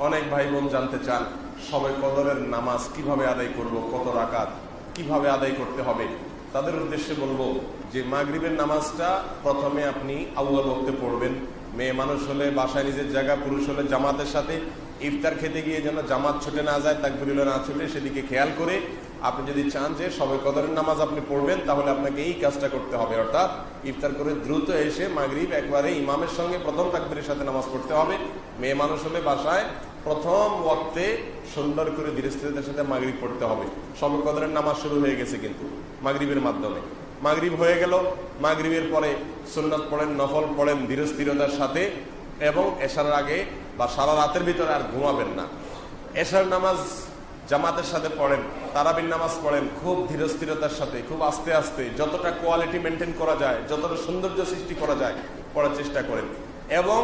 অনেক ভাই বোন জানতে চান শবে কদরের নামাজ কিভাবে আদায় করব, কত রাকাত, কিভাবে আদায় করতে হবে। তাদের উদ্দেশ্যে বলবো যে মাগরিবের নামাজটা প্রথমে আপনি আউয়াল ওয়াক্তে পড়বেন। মেয়ে মানুষ হলে বাসায় নিজের জায়গা, পুরুষ হলে জামাতের সাথে। ইফতার খেতে গিয়ে যেন জামাত ছুটে না যায়, তাকবীরুল্লাহ না ছুটে, সেদিকে খেয়াল করে আপনি যদি চান যে শবে কদরের নামাজ আপনি পড়বেন, তাহলে আপনাকে এই কাজটা করতে হবে। অর্থাৎ ইফতার করে দ্রুত এসে মাগরিব একবারে ইমামের সঙ্গে প্রথম তাকবীরের সাথে নামাজ পড়তে হবে। মেয়ে মানুষ হলে বাসায় প্রথম ওয়াক্তে সুন্দর করে ধীরস্থিরতার সাথে মাগরিব পড়তে হবে। শবে কদরের নামাজ শুরু হয়ে গেছে কিন্তু মাগরিবের মাধ্যমে। মাগরিব হয়ে গেল, মাগরিবের পরে সুন্নাত পড়েন, নফল পড়েন ধীরস্থিরতার সাথে, এবং এশার আগে বা সারা রাতের ভিতরে আর ঘুমাবেন না। এশার নামাজ জামাতের সাথে পড়েন, তারাবির নামাজ পড়েন খুব ধীরস্থিরতার সাথে, খুব আস্তে আস্তে, যতটা কোয়ালিটি মেনটেন করা যায়, যতটা সৌন্দর্য সৃষ্টি করা যায় পড়ার চেষ্টা করেন। এবং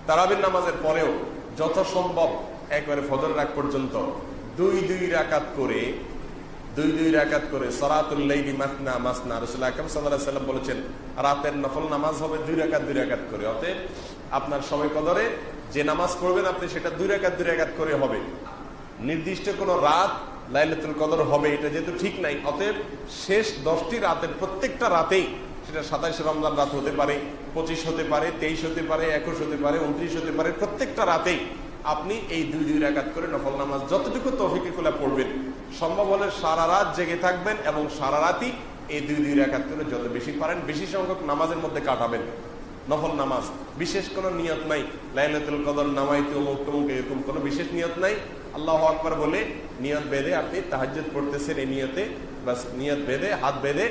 তারাবির নামাজের পরেও যত সম্ভব একবারে ফজরের আগ পর্যন্ত দুই রাকাত করে সলাতুল লাইলি মাসনা মাসনা, রাসূলুল্লাহ আকরাম সাল্লাল্লাহু আলাইহি ওয়াসাল্লাম বলেছেন রাতের নফল নামাজ হবে 2 রাকাত করে। অতএব আপনার শবে কদরে যে নামাজ পড়বেন আপনি সেটা 2 রাকাত করে হবে। নির্দিষ্ট কোনো রাত লাইলাতুল কদর হবে এটা যেহেতু ঠিক নাই, অতএব শেষ 10টি রাতের প্রত্যেকটা রাতেই, সেটা 27 রমজান রাত হতে পারে, 25 হতে পারে, 23 হতে পারে, 21 হতে পারে, 29 হতে পারে, প্রত্যেকটা রাতেই আপনি এই 2 রাকাত করে নফল নামাজ যতটুকু তৌফিকে কুলা পড়বেন, সম্ভব হলে সারা রাত জেগে থাকবেন এবং সারা রাতই এই 2 রাকাত করে যত বেশি পারেন বেশি সংখ্যক নামাজের মধ্যে কাটাবেন। নফল নামাজ বিশেষ কোনো নিয়ত নাই, লাইলাতুল কদর নামাইতে অমুক তমুক এরকম কোনো বিশেষ নিয়ত নাই। আল্লাহু আকবার বলে নিয়ত বেঁধে আপনি তাহাজ্জুদ পড়তেছেন, এই নিয়তে বাস নিয়ত বেঁধে হাত বেঁধে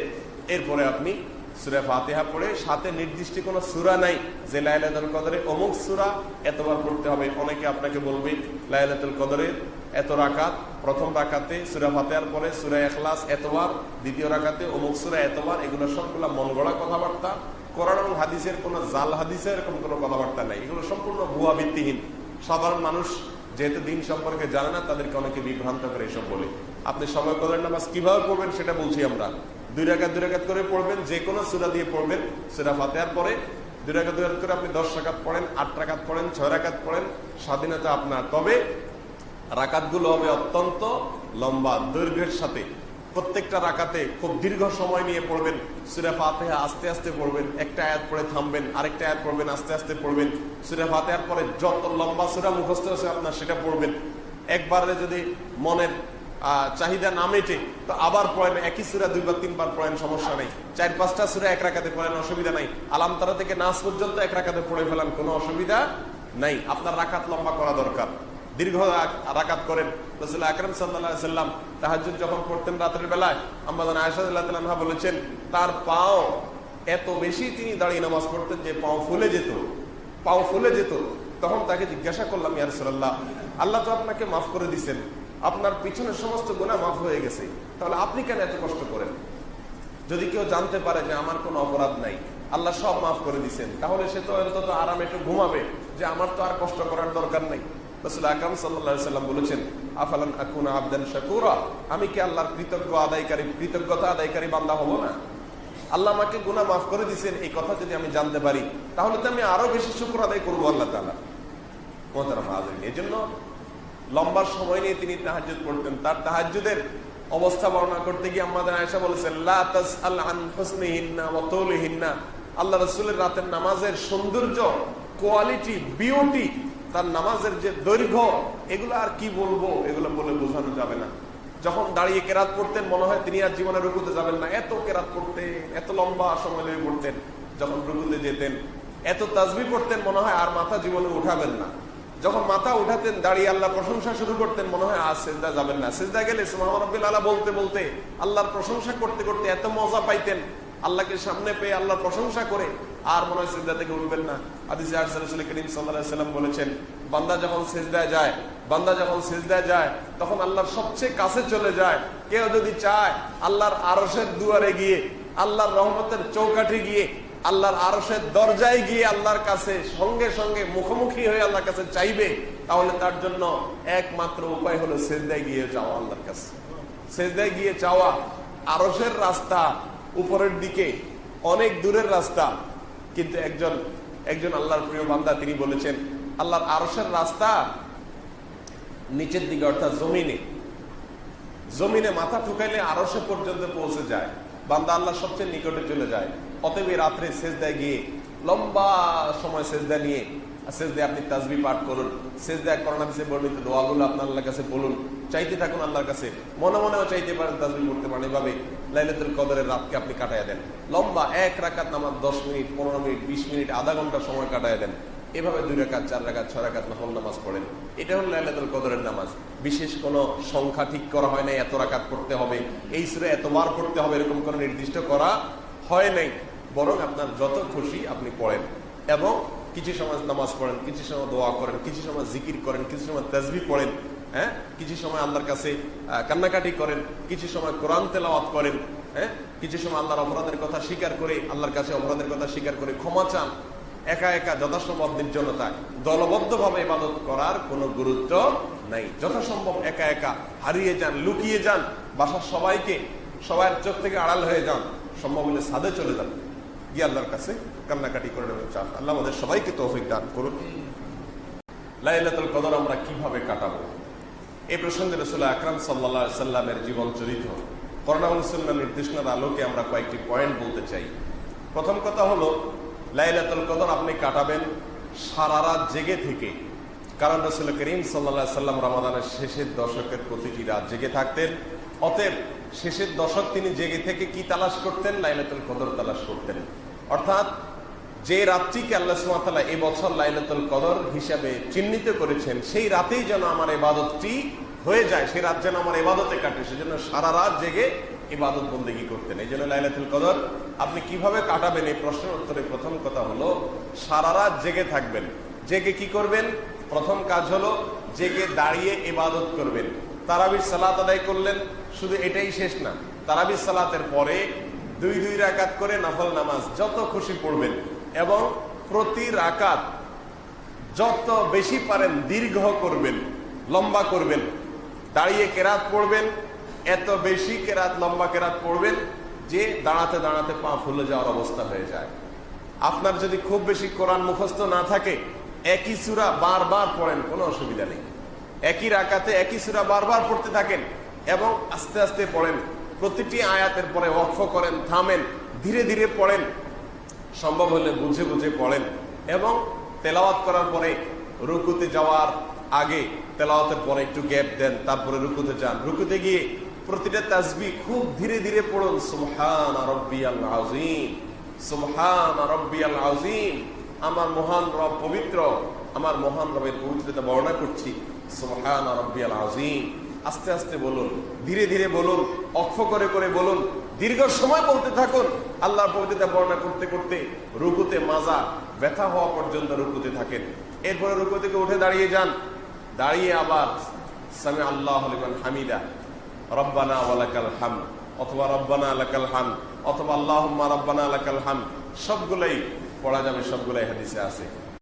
এরপরে আপনি সূরা ফাতিহা পড়ে, সাথে নির্দিষ্ট কোনো সূরা নাই যে লাইলাতুল কদরে অমুক সূরা এতবার পড়তে হবে। অনেকে আপনাকে বলবে লাইলাতুল কদরে এত রাকাত, প্রথম রাকাতে সূরা ফাতিহার পরে সূরা ইখলাস এতবার, দ্বিতীয় রাকাতে অমুক সূরা এতবার। এগুলো সবগুলো মন গড়া কথাবার্তা, কোরআন এবং হাদিসের কোনো জাল হাদিসের এরকম কোনো কথাবার্তা নাই। এগুলো সম্পূর্ণ ভুয়া ভিত্তিহীন। সাধারণ মানুষ যেহেতু দিন সম্পর্কে জানে না, তাদেরকে অনেকে বিভ্রান্ত করে এসব বলে। আপনি শবে কদরের নামাজ কিভাবে পড়বেন সেটা বলছি আমরা। 2 রাকাত করে পড়বেন, যে কোনো সূরা দিয়ে পড়বেন। সূরা ফাতিহার পরে 2 রাকাত করে আপনি 10 রাকাত পড়েন, 8 রাকাত পড়েন, 6 রাকাত পড়েন, স্বাধীনতা আপনার। তবে রাকাতগুলো হবে অত্যন্ত লম্বা দৈর্ঘ্যের সাথে। প্রত্যেকটা রাকাতে খুব দীর্ঘ সময় নিয়ে পড়বেন। সূরা ফাতিহা আস্তে আস্তে পড়বেন, একটা আয়াত পড়ে থামবেন, আরেকটা আয়াত পড়বেন, আস্তে আস্তে পড়বেন। সূরা ফাতিহার পরে যত লম্বা সূরা মুখস্থ আছে আপনার সেটা পড়বেন। একবারে যদি মনের চাহিদা না মেটে তো আবার পড়েন, একই সূরা 2 বা 3 বার পড়েন, সমস্যা নেই। 4-5টা সূরা 1 রাকাতে পড়েন, অসুবিধা নাই। আলাম তারা থেকে নাস পর্যন্ত 1 রাকাতে পড়ে ফেলান, কোনো অসুবিধা নাই। আপনার রাকাত লম্বা করা দরকার, দীর্ঘ রাকাত করেন। রাসূলুল্লাহ আকরাম সাল্লাল্লাহু আলাইহি ওয়াসাল্লাম তাহাজ্জুদ যখন পড়তেন রাতের বেলায়, আম্মা জান আয়েশা রাদিয়াল্লাহু তাআলা আনহা বলেছেন তার পাও এত বেশি তিনি দাঁড়িয়ে নামাজ পড়তেন যে পাও ফুলে যেত। তখন তাকে জিজ্ঞাসা করলাম, ইয়া রাসূলুল্লাহ, আল্লাহ তো আপনাকে মাফ করে দিয়েছেন, আপনার পিছনের সমস্ত গুনাহ মাফ হয়ে গেছে, তাহলে আপনি কেন এত কষ্ট করেন? যদি কেউ জানতে পারে যে আমার কোনো অপরাধ নাই, আল্লাহ সব মাফ করে দিয়েছেন, তাহলে সে তো অন্তত আরামে একটু ঘুমাবে, যে আমার তো আর কষ্ট করার দরকার নাই। রাসূলুল্লাহ আকরাম সাল্লাল্লাহু আলাইহি ওয়াসাল্লাম বলেছেন, আফালান আকুনা আবদান শাকুরা, আমি কি আল্লাহর কৃতজ্ঞতা আদায়কারী বান্দা হব না? আল্লাহ আমাকে গুনাহ মাফ করে দিয়েছেন এই কথা যদি আমি জানতে পারি, তাহলে তো আমি আরো বেশি শুকর আদায় করবো আল্লাহ তাআলা। মুহতারাম হাজিরিন, এজন্য লম্বা সময় নিয়ে তিনি তাহাজ্জুদ পড়তেন। তার তাহাজ্জুদের অবস্থা বর্ণনা করতে গিয়ে আম্মা জান আয়েশা বলেছেন, লা তাসআল আন হুসনিহিন্না ওয়া তুলিহিন্না, আল্লাহ রাসূলের রাতের নামাজের সৌন্দর্য, কোয়ালিটি, বিউটি, তার নামাজের যে দৈর্ঘ্য, এগুলো আর কি বলবো, এগুলো বলে বোঝানো যাবে না। যখন দাঁড়িয়ে কেরাত পড়তেন মনে হয় তিনি আর জীবনে রুকুতে যাবেন না, এত কেরাত পড়তেন, এত লম্বা সময় লেগে পড়তেন। যখন রুকুতে যেতেন এত তাসবিহ পড়তেন মনে হয় আর মাথা জীবনে উঠাবেন না। যখন মাথা উঠাতেন দাঁড়িয়ে আল্লাহ প্রশংসা শুরু করতেন মনে হয় আজ সিজদা যাবেন না। সিজদা গেলে সুবহান রাব্বিল আলা বলতে বলতে আল্লাহর প্রশংসা করতে করতে এত মজা পাইতেন, আল্লাহকে সামনে পেয়ে আল্লাহর প্রশংসা করে আর মনে হয় সিজদা থেকে উঠবেন না। হাদিসে রাসূল করিম সাল্লাল্লাহু আলাইহি ওয়াসাল্লাম বলেছেন, বান্দা যখন সিজদায় যায় তখন আল্লাহর সবচেয়ে কাছে চলে যায়। কেউ যদি চায় আল্লাহর আরশের দুয়ারে গিয়ে, আল্লাহর রহমতের চৌকাঠে গিয়ে, আল্লাহর আরশের দরজায় গিয়ে আল্লাহর কাছে সঙ্গে সঙ্গে মুখোমুখি হয়ে আল্লাহর কাছে চাইবে, তাহলে তার জন্য একমাত্র উপায় হলো সিজদায় গিয়ে যাওয়া আল্লাহর কাছে। সিজদায় গিয়ে চাওয়া। আরশের রাস্তা উপরের দিকে, অনেক দূরের রাস্তা, কিন্তু একজন আল্লাহর প্রিয় বান্দা তিনি বলেছেন, আল্লাহর আরশের রাস্তা নিচের দিকে অর্থাৎ জমিনে মাথা ঠুকাইলে আরশে পর্যন্ত পৌঁছে যায়, বান্দা আল্লাহ সবচেয়ে নিকটে চলে যায়। অতএব এই রাত্রে সেজদায় গিয়ে লম্বা সময় সেজদা নিয়ে সেজদায় আপনি তাসবিহ পাঠ করুন, সেজদায় কোরআন হাদিসে বর্ণিত দোয়াগুলো আপনার আল্লাহর কাছে বলুন, চাইতে থাকুন আল্লাহর কাছে, মনে মনেও চাইতে পারেন, তাসবিহ করতে পারেন। এভাবে লাইলাতুল কদরের রাতকে আপনি কাটায় দেন। লম্বা এক রাকাত নামাজ 10 মিনিট, 15 মিনিট, 20 মিনিট, আধা ঘন্টা সময় কাটায় দেন। এভাবে 2 রাকাত, 4 রাকাত, 6 রাকাত নফল নামাজ পড়েন। এটা হলো লাইলাতুল কদরের নামাজ। বিশেষ কোনো সংখ্যা ঠিক করা হয় নাই, এত রাকাত পড়তে হবে, এই সূরা এতবার পড়তে হবে, এরকম কোনো নির্দিষ্ট করা হয় নাই। বরং আপনার যত খুশি আপনি পড়েন এবং কিছু সময় নামাজ পড়েন, কিছু সময় দোয়া করেন, কিছু সময় জিকির করেন, কিছু সময় তাসবিহ পড়েন, হ্যাঁ, কিছু সময় আল্লাহর কাছে কান্নাকাটি করেন, কিছু সময় কোরআন তেলাওয়াত করেন, হ্যাঁ, কিছু সময় আল্লাহর অপরাধের কথা স্বীকার করে, আল্লাহর কাছে অপরাধের কথা স্বীকার করে ক্ষমা চান। একা একা যথাসম্ভব নির্জনতায়, দলবদ্ধভাবে ইবাদত করার কোনো গুরুত্ব নাই। যথাসম্ভব একা একা হারিয়ে যান, লুকিয়ে যান, বাসার সবার চোখ থেকে আড়াল হয়ে যান, সম্ভব হলে ছাদে চলে যান, গিয়ে আল্লাহর কাছে কান্নাকাটি করে নেবেন। চান আল্লাহ আমাদের সবাইকে তৌফিক দান করুন। লাইলাতুল কদর আমরা কিভাবে কাটাবো, এই প্রসঙ্গে রাসূল আকরাম সাল্লাল্লাহু আলাইহি সাল্লামের জীবন চরিত্র, কোরআন এবং সুন্নাহর নির্দেশনার আলোকে আমরা কয়েকটি পয়েন্ট বলতে চাই। প্রথম কথা হলো, লাইলাতুল কদর আপনি কাটাবেন সারা রাত জেগে থেকে। কারণ রাসূল করিম সাল্লাল্লাহু আলাইহি সাল্লাম রমাদানের শেষের দশকের প্রতিটি রাত জেগে থাকতেন। অতএব শেষের দশক তিনি জেগে থেকে কি তালাশ করতেন? লাইলাতুল কদর তালাশ করতেন। অর্থাৎ যে রাতটিকে আল্লাহ সুবহানাহু ওয়া তাআলা এই বছর লাইলাতুল কদর হিসাবে চিহ্নিত করেছেন, সেই রাতেই যেন আমার ইবাদতটি হয়ে যায়, সেই রাত যেন আমার ইবাদতে কাটে, সেজন্য সারা রাত জেগে ইবাদত বন্দেগী করতেন। এই জন্য লাইলাতুল কদর আপনি কিভাবে কাটাবেন, এই প্রশ্নের উত্তরে প্রথম কথা হলো সারা রাত জেগে থাকবেন। জেগে কি করবেন? প্রথম কাজ হলো জেগে দাঁড়িয়ে ইবাদত করবেন। তারাবির সালাত আদায় করলেন, শুধু এটাই শেষ না, তারাবির সালাতের পরে 2 রাকাত করে নফল নামাজ যত খুশি পড়বেন এবং প্রতি রাকাত যত বেশি পারেন দীর্ঘ করবেন, লম্বা করবেন। দাঁড়িয়ে কেরাত পড়বেন, এত বেশি কেরাত, লম্বা কেরাত পড়বেন যে দাঁড়াতে দাঁড়াতে পা ফুলে যাওয়ার অবস্থা হয়ে যায়। আপনার যদি খুব বেশি কোরআন মুখস্থ না থাকে, একই সূরা বারবার পড়েন, কোনো অসুবিধা নেই। একই রাকাতে একই সূরা বারবার পড়তে থাকেন এবং আস্তে আস্তে পড়েন। প্রতিটি আয়াতের পরে ওয়াকফ করেন, থামেন, ধীরে ধীরে পড়েন, সম্ভব হলে বুঝে বুঝে পড়েন। এবং তেলাওয়াত করার পরে রুকুতে যাওয়ার আগে, তেলাওয়াতের পরে একটু গ্যাপ দেন, তারপরে রুকুতে যান। রুকুতে গিয়ে প্রতিটা তাসবিহ খুব ধীরে ধীরে পড়ুন। সুবহান রাব্বিয়াল আযীম, সুবহান রাব্বিয়াল আযীম, আমার মহান রব পবিত্র, আমার মহান রবের পবিত্রতা বর্ণনা করছি। সুবহান রাব্বিয়াল আযীম, আস্তে আস্তে বলুন, ধীরে ধীরে বলুন, অক্ষ করে করে বলুন, দীর্ঘ সময় বলতে থাকুন। আল্লাহর পবিত্রতা বর্ণনা করতে করতে রুকুতে মাজা ব্যথা হওয়া পর্যন্ত রুকুতে থাকেন। এরপরে রুকু থেকে উঠে দাঁড়িয়ে যান, দাঁড়িয়ে আবার সামি আল্লাহু লিমান হামিদা, রব্বানা ওয়া লাকাল হামদ, অথবা রব্বানা লাকাল হামদ, অথবা আল্লাহুম্মা রব্বানা লাকাল হামদ, সবগুলাই পড়া যাবে, সবগুলাই হাদিসে আছে।